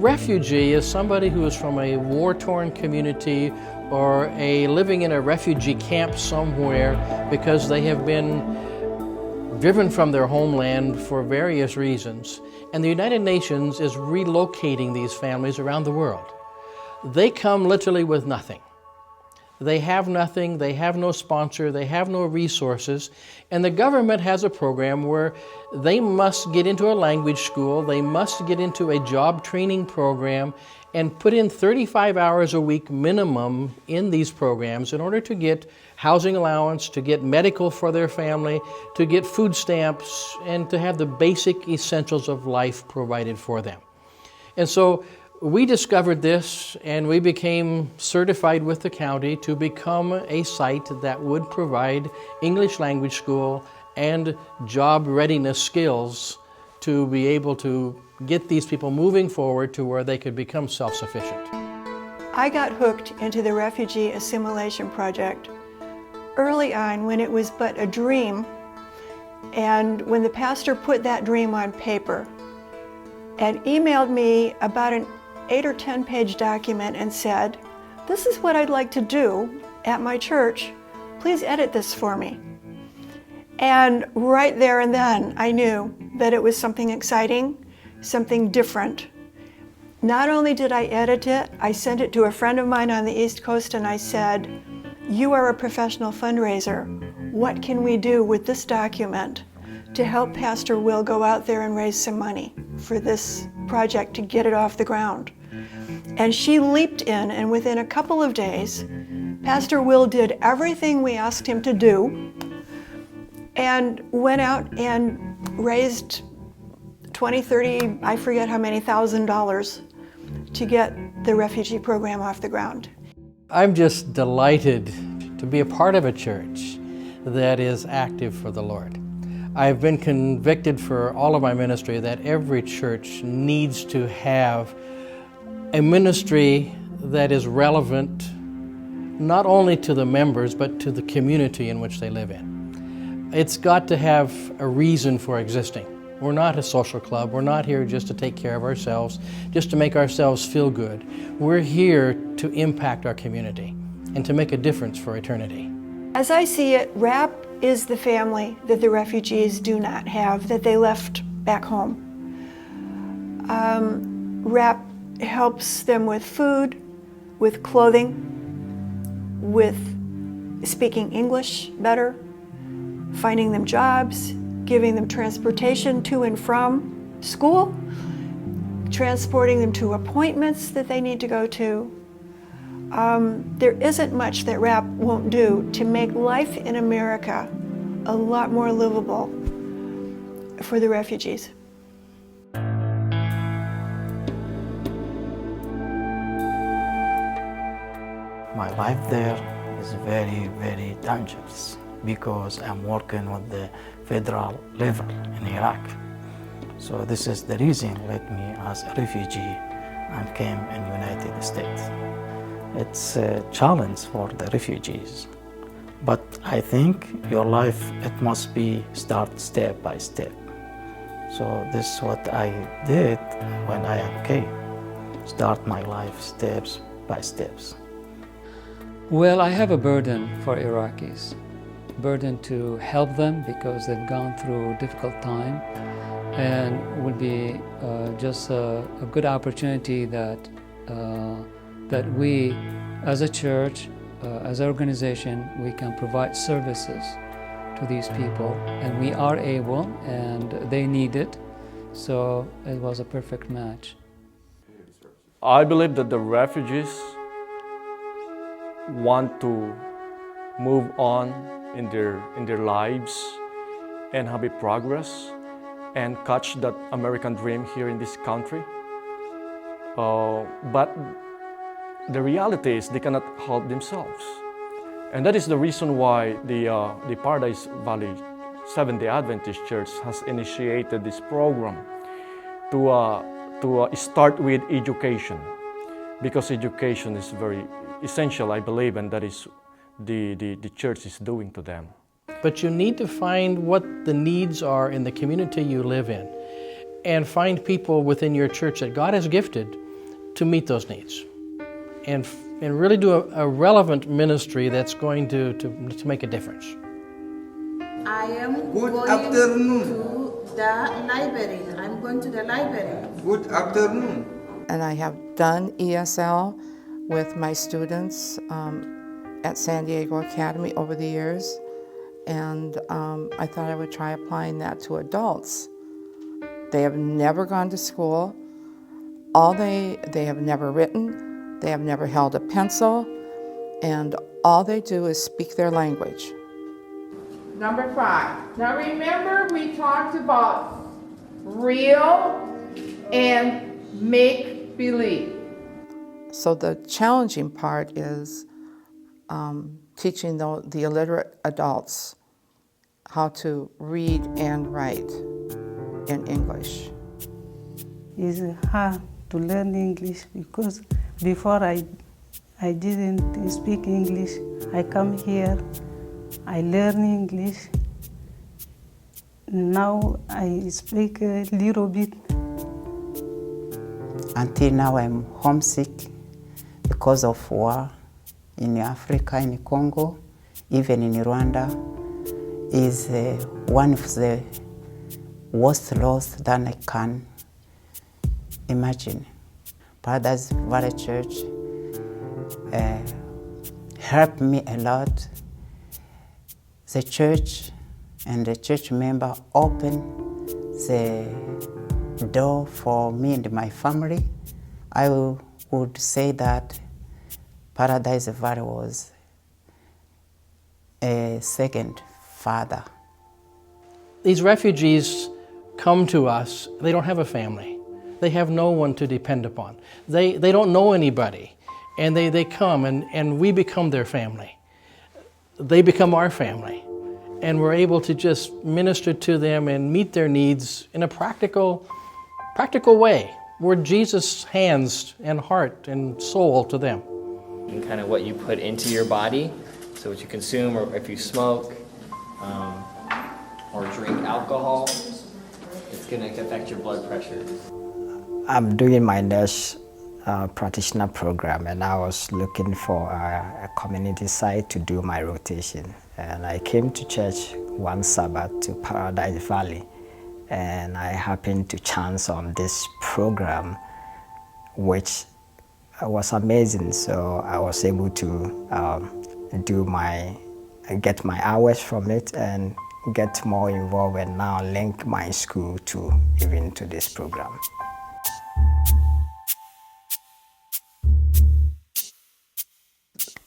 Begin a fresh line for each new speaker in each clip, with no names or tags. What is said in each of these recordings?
refugee is somebody who is from a war-torn community or living in a refugee camp somewhere because they have been driven from their homeland for various reasons. And the United Nations is relocating these families around the world. They come literally with nothing. They have nothing, they have no sponsor, they have no resources, and the government has a program where they must get into a language school, they must get into a job training program, and put in 35 hours a week minimum in these programs in order to get housing allowance, to get medical for their family, to get food stamps, and to have the basic essentials of life provided for them. And so we discovered this and we became certified with the county to become a site that would provide English language school and job readiness skills to be able to get these people moving forward to where they could become self-sufficient.
I got hooked into the Refugee Assimilation Project early on when it was but a dream, and when the pastor put that dream on paper and emailed me about an 8 or 10 page document and said, "This is what I'd like to do at my church. Please edit this for me." And right there and then I knew that it was something exciting, something different. Not only did I edit it, I sent it to a friend of mine on the East Coast and I said, "You are a professional fundraiser. What can we do with this document to help Pastor Will go out there and raise some money for this project to get it off the ground?" And she leaped in, and within a couple of days, Pastor Will did everything we asked him to do and went out and raised 20, 30, I forget how many $1,000 to get the refugee program off the ground.
I'm just delighted to be a part of a church that is active for the Lord. I've been convicted for all of my ministry that every church needs to have a ministry that is relevant not only to the members but to the community in which they live in. It's got to have a reason for existing. We're not a social club. We're not here just to take care of ourselves, just to make ourselves feel good. We're here to impact our community and to make a difference for eternity.
As I see it, RAP is the family that the refugees do not have, that they left back home. RAP helps them with food, with clothing, with speaking English better, finding them jobs, giving them transportation to and from school, transporting them to appointments that they need to go to. There isn't much that RAP won't do to make life in America a lot more livable for the refugees.
My life there is very, very dangerous because I'm working with the federal level in Iraq. So this is the reason led me as a refugee and came in United States. It's a challenge for the refugees, but I think your life, it must be start step by step. So this is what I did when I came, start my life steps by steps.
Well, I have a burden for Iraqis, burden to help them because they've gone through a difficult time, and would be just a good opportunity that we, as a church, as an organization, we can provide services to these people, and we are able, and they need it, so it was a perfect match.
I believe that the refugees want to move on in their lives and have a progress and catch that American dream here in this country. But the reality is they cannot help themselves. And that is the reason why the Paradise Valley Seventh-day Adventist Church has initiated this program to start with education, because education is very essential, I believe, and that is the church is doing to them.
But you need to find what the needs are in the community you live in, and find people within your church that God has gifted to meet those needs and really do a relevant ministry that's going to make a difference.
I am
Good
going
afternoon.
to the library. I'm going to the library.
Good afternoon.
And I have done ESL with my students at San Diego Academy over the years, and I thought I would try applying that to adults. They have never gone to school. They have never written, they have never held a pencil, and all they do is speak their language.
Number 5. Now remember, we talked about real and make believe.
So the challenging part is teaching the illiterate adults how to read and write in English.
It's hard to learn English because before I didn't speak English. I come here, I learn English. Now I speak a little bit.
Until now I'm homesick because of war in Africa, in Congo, even in Rwanda, is one of the worst loss that I can imagine. Paradise Valley Church helped me a lot. The church and the church member opened the door for me and my family. I would say that Paradise Valley was a second father.
These refugees come to us, they don't have a family. They have no one to depend upon. They don't know anybody. And they come and we become their family. They become our family. And we're able to just minister to them and meet their needs in a practical way. We're Jesus' hands and heart and soul to them.
And kind of what you put into your body, so what you consume, or if you smoke or drink alcohol, it's going to affect your blood pressure.
I'm doing my nurse practitioner program, and I was looking for a community site to do my rotation. And I came to church one Sabbath to Paradise Valley, and I happened to chance on this program, which was amazing. So I was able to get my hours from it and get more involved, and now link my school to this program.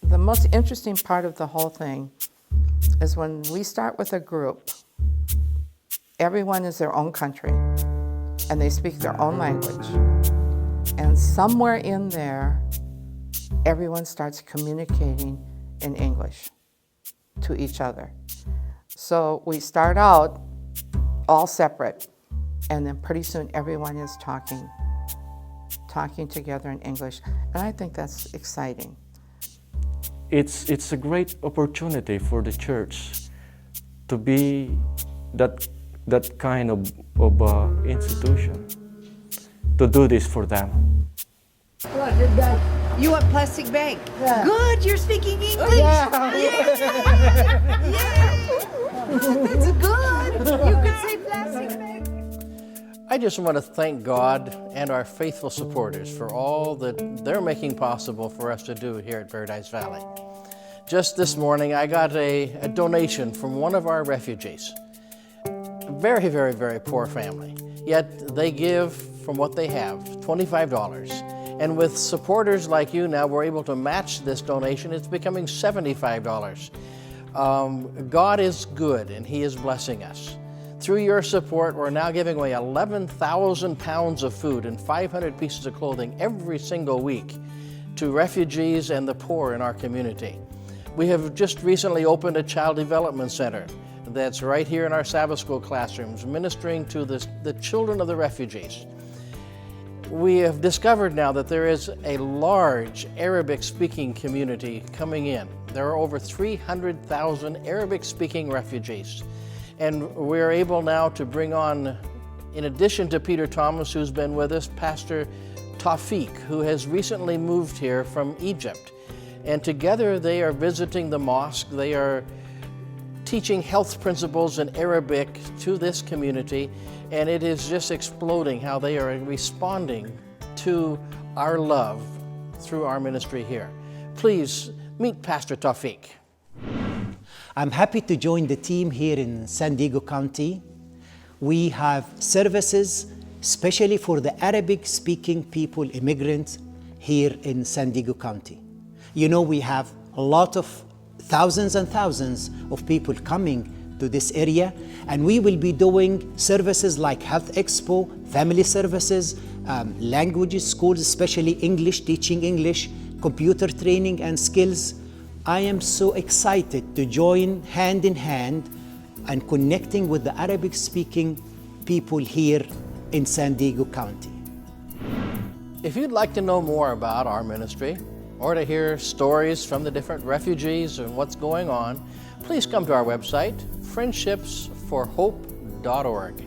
The most interesting part of the whole thing is when we start with a group, everyone is their own country and they speak their own language. And somewhere in there, everyone starts communicating in English to each other. So we start out all separate, and then pretty soon everyone is talking together in English. And I think that's exciting.
It's a great opportunity for the church to be that kind of institution, to do this for them.
You want plastic bag? Yeah. Good, you're speaking English. Yeah. That's good. You could say plastic bag.
I just want to thank God and our faithful supporters for all that they're making possible for us to do here at Paradise Valley. Just this morning, I got a donation from one of our refugees. A very, very, very poor family. Yet they give from what they have, $25. And with supporters like you now, we're able to match this donation. It's becoming $75. God is good, and He is blessing us. Through your support, we're now giving away 11,000 pounds of food and 500 pieces of clothing every single week to refugees and the poor in our community. We have just recently opened a child development center that's right here in our Sabbath school classrooms, ministering to the children of the refugees. We have discovered now that there is a large Arabic-speaking community coming in. There are over 300,000 Arabic-speaking refugees. And we're able now to bring on, in addition to Peter Thomas, who's been with us, Pastor Tawfiq, who has recently moved here from Egypt. And together they are visiting the mosque. They are teaching health principles in Arabic to this community, and it is just exploding how they are responding to our love through our ministry here. Please meet Pastor Tawfiq.
I'm happy to join the team here in San Diego County. We have services especially for the Arabic-speaking people, immigrants, here in San Diego County. You know, we have a lot of thousands and thousands of people coming to this area, and we will be doing services like Health Expo, family services, languages, schools, especially English, teaching English, computer training and skills. I am so excited to join hand in hand and connecting with the Arabic-speaking people here in San Diego County.
If you'd like to know more about our ministry or to hear stories from the different refugees and what's going on, please come to our website, friendshipsforhope.org.